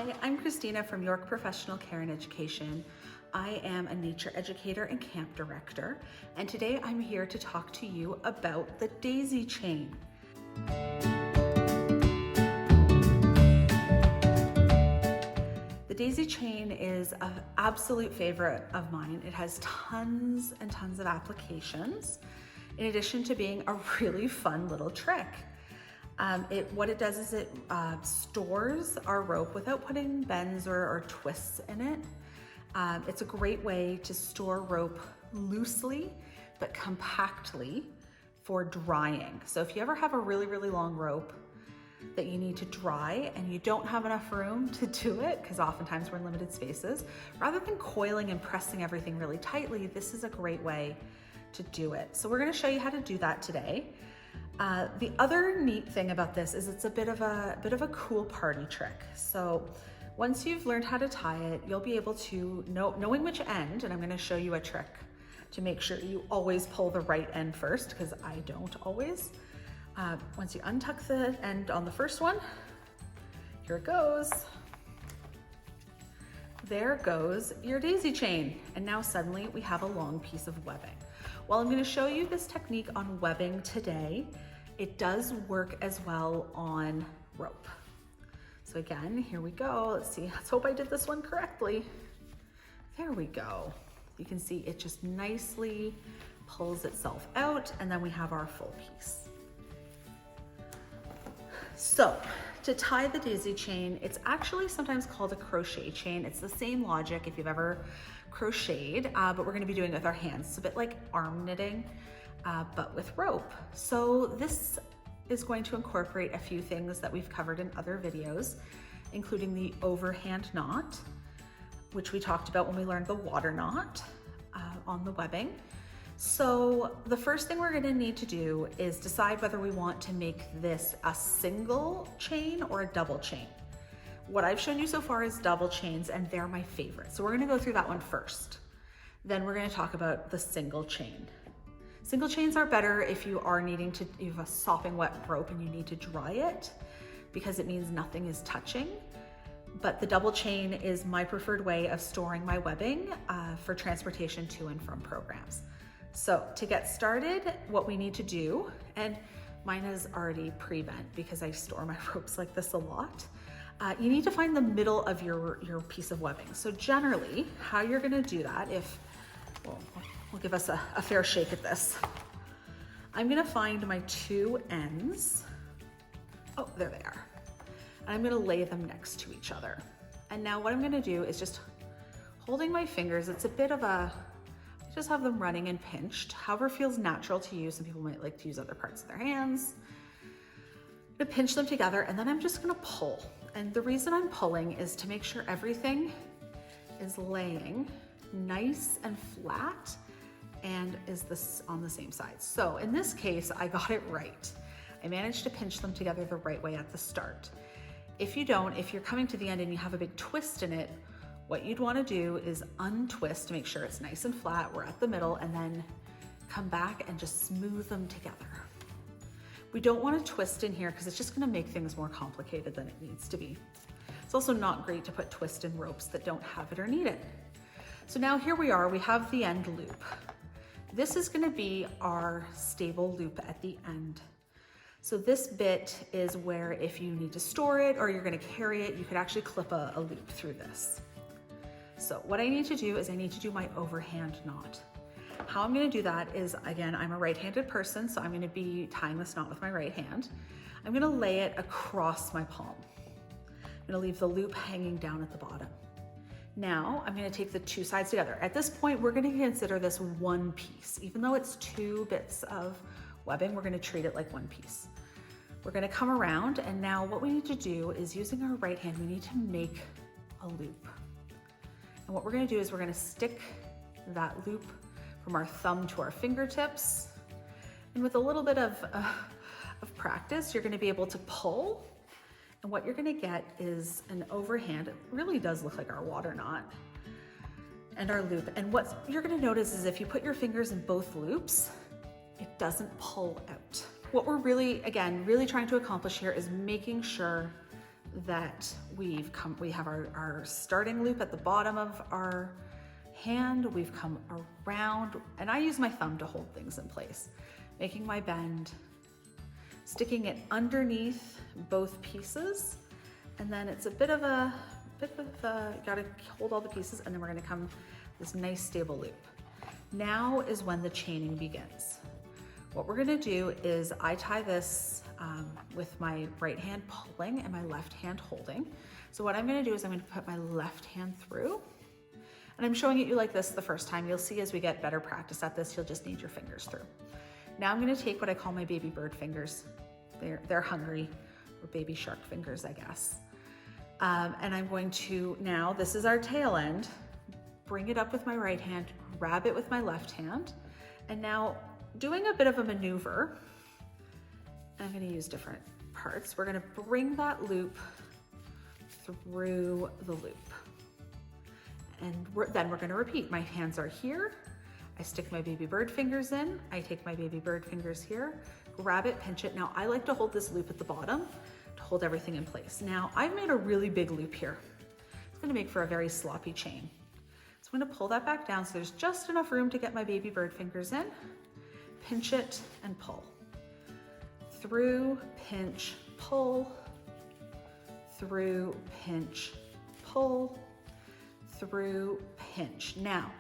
Hi, I'm Christina from York Professional Care and Education. I am a nature educator and camp director, and today I'm here to talk to you about the daisy chain. The daisy chain is an absolute favorite of mine. It has tons and tons of applications, in addition to being a really fun little trick. What it does is it stores our rope without putting bends or twists in it. It's a great way to store rope loosely but compactly for drying. So if you ever have a really, really long rope that you need to dry and you don't have enough room to do it, because oftentimes we're in limited spaces, rather than coiling and pressing everything really tightly, this is a great way to do it. So we're going to show you how to do that today. The other neat thing about this is it's a bit of a cool party trick. So once you've learned how to tie it, you'll be able to knowing which end, and I'm going to show you a trick to make sure you always pull the right end first, because I don't always. Once you untuck the end on the first one, here it goes. There goes your daisy chain. And now suddenly we have a long piece of webbing. While I'm going to show you this technique on webbing today, it does work as well on rope. So again, here we go. Let's see, let's hope I did this one correctly. There we go. You can see it just nicely pulls itself out, and then we have our full piece. So to tie the daisy chain, it's actually sometimes called a crochet chain. It's the same logic if you've ever crocheted, but we're going to be doing it with our hands. It's a bit like arm knitting, but with rope. So this is going to incorporate a few things that we've covered in other videos, including the overhand knot, which we talked about when we learned the water knot on the webbing. So the first thing we're going to need to do is decide whether we want to make this a single chain or a double chain. What I've shown you so far is double chains, and they're my favorite. So we're going to go through that one first. Then we're going to talk about the single chain. Single chains are better if you are needing to, you have a sopping wet rope and you need to dry it, because it means nothing is touching. But the double chain is my preferred way of storing my webbing for transportation to and from programs. So to get started, what we need to do, and mine is already pre-bent because I store my ropes like this a lot, you need to find the middle of your piece of webbing. So generally, how you're gonna do that, we'll give us a fair shake at this. I'm gonna find my two ends. Oh, there they are. And I'm gonna lay them next to each other. And now what I'm gonna do is just holding my fingers, it's a bit of just have them running and pinched, however feels natural to you. Some people might like to use other parts of their hands. I'm gonna pinch them together, and then I'm just gonna pull. And the reason I'm pulling is to make sure everything is laying nice and flat and is this on the same side. So in this case, I got it right. I managed to pinch them together the right way at the start. If you don't, if you're coming to the end and you have a big twist in it, what you'd want to do is untwist to make sure it's nice and flat, we're at the middle, and then come back and just smooth them together. We don't want to twist in here because it's just going to make things more complicated than it needs to be. It's also not great to put twist in ropes that don't have it or need it. So now here we are, we have the end loop. This is going to be our stable loop at the end. So this bit is where if you need to store it or you're going to carry it, you could actually clip a loop through this. So what I need to do is I need to do my overhand knot. How I'm going to do that is, again, I'm a right-handed person, so I'm going to be tying this knot with my right hand. I'm going to lay it across my palm. I'm going to leave the loop hanging down at the bottom. Now I'm going to take the two sides together. At this point, we're going to consider this one piece. Even though it's two bits of webbing, we're going to treat it like one piece. We're going to come around, and now what we need to do is, using our right hand, we need to make a loop. And what we're going to do is we're going to stick that loop from our thumb to our fingertips. And with a little bit of practice, you're going to be able to pull. And what you're going to get is an overhand. It really does look like our water knot and our loop. And what you're going to notice is if you put your fingers in both loops, it doesn't pull out. What we're really, again, really trying to accomplish here is making sure that we have our starting loop at the bottom of our hand, we've come around, and I use my thumb to hold things in place, making my bend, sticking it underneath both pieces, and then it's a bit of a, gotta hold all the pieces, and then we're gonna come this nice stable loop. Now is when the chaining begins. What we're gonna do is I tie this with my right hand pulling and my left hand holding. So what I'm gonna do is I'm gonna put my left hand through, and I'm showing it you like this the first time. You'll see as we get better practice at this, you'll just need your fingers through. Now I'm gonna take what I call my baby bird fingers. They're hungry, or baby shark fingers, I guess. And I'm going to, now this is our tail end, bring it up with my right hand, grab it with my left hand, and now doing a bit of a maneuver, I'm gonna use different parts. We're gonna bring that loop through the loop. And then we're gonna repeat. My hands are here, I stick my baby bird fingers in, I take my baby bird fingers here, grab it, pinch it. Now I like to hold this loop at the bottom to hold everything in place. Now I've made a really big loop here. It's gonna make for a very sloppy chain. So I'm gonna pull that back down so there's just enough room to get my baby bird fingers in, pinch it and pull. Through, pinch, pull, through, pinch, pull, through, pinch. Now,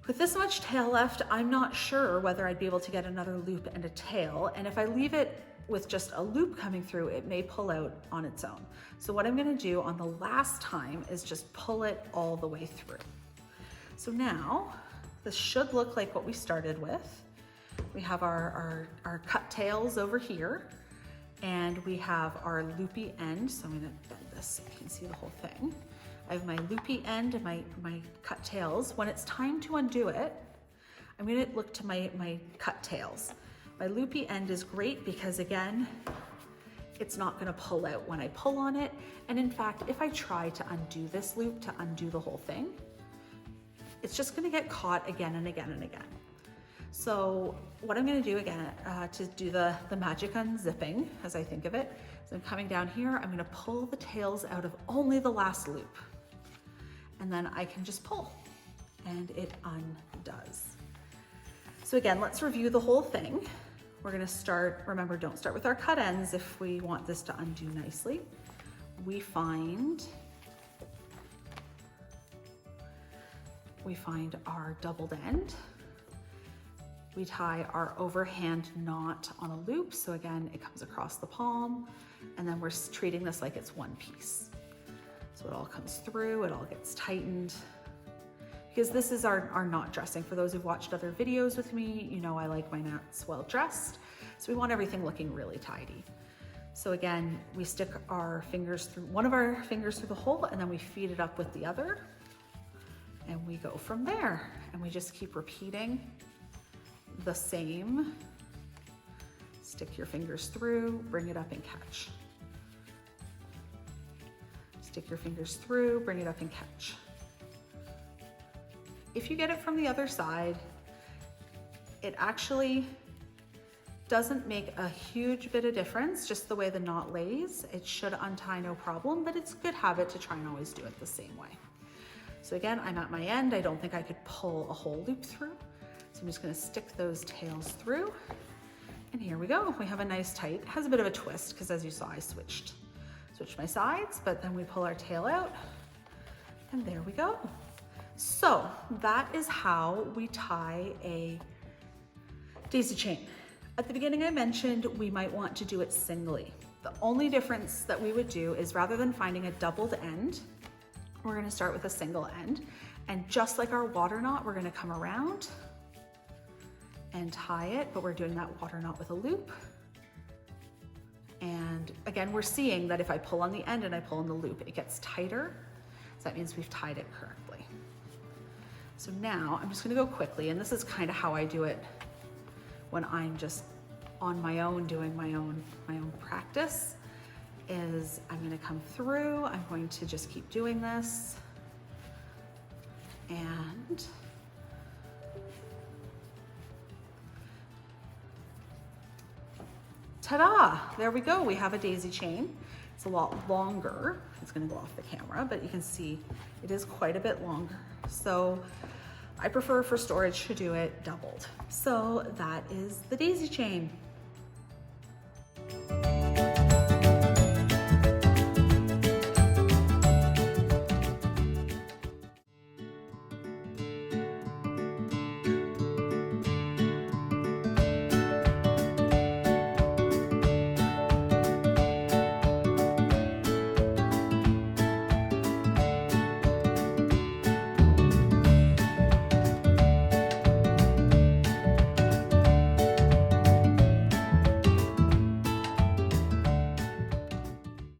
with this much tail left, I'm not sure whether I'd be able to get another loop and a tail, and if I leave it with just a loop coming through, it may pull out on its own. So what I'm gonna do on the last time is just pull it all the way through. So now, this should look like what we started with. We have our cut tails over here, and we have our loopy end. So I'm gonna bend this so you can see the whole thing. I have my loopy end and my cut tails. When it's time to undo it, I'm gonna look to my cut tails. My loopy end is great because again, it's not gonna pull out when I pull on it. And in fact, if I try to undo this loop, to undo the whole thing, it's just gonna get caught again and again and again. So what I'm gonna do again, to do the magic unzipping, as I think of it, is I'm coming down here, I'm gonna pull the tails out of only the last loop. And then I can just pull, and it undoes. So again, let's review the whole thing. We're gonna start, remember, don't start with our cut ends if we want this to undo nicely. We find our doubled end. We tie our overhand knot on a loop. So again, it comes across the palm, and then we're treating this like it's one piece. So it all comes through, it all gets tightened. Because this is our knot dressing. For those who've watched other videos with me, you know I like my knots well dressed. So we want everything looking really tidy. So again, we stick our fingers through, one of our fingers through the hole, and then we feed it up with the other. And we go from there. And we just keep repeating the same. Stick your fingers through, bring it up and catch. Stick your fingers through, bring it up and catch. If you get it from the other side, it actually doesn't make a huge bit of difference, just the way the knot lays. It should untie no problem, but it's a good habit to try and always do it the same way. So again, I'm at my end. I don't think I could pull a whole loop through. So I'm just gonna stick those tails through. And here we go. We have a nice tight, it has a bit of a twist because as you saw, I switched my sides, but then we pull our tail out and there we go. So that is how we tie a daisy chain. At the beginning I mentioned we might want to do it singly. The only difference that we would do is rather than finding a doubled end, we're gonna start with a single end. And just like our water knot, we're gonna come around and tie it, but we're doing that water knot with a loop. And again, we're seeing that if I pull on the end and I pull on the loop, it gets tighter. So that means we've tied it correctly. So now I'm just gonna go quickly, and this is kind of how I do it when I'm just on my own doing my own practice, is I'm gonna come through, I'm going to just keep doing this, and ta-da, there we go, we have a daisy chain. It's a lot longer. It's gonna go off the camera, but you can see it is quite a bit longer. So I prefer for storage to do it doubled. So that is the daisy chain.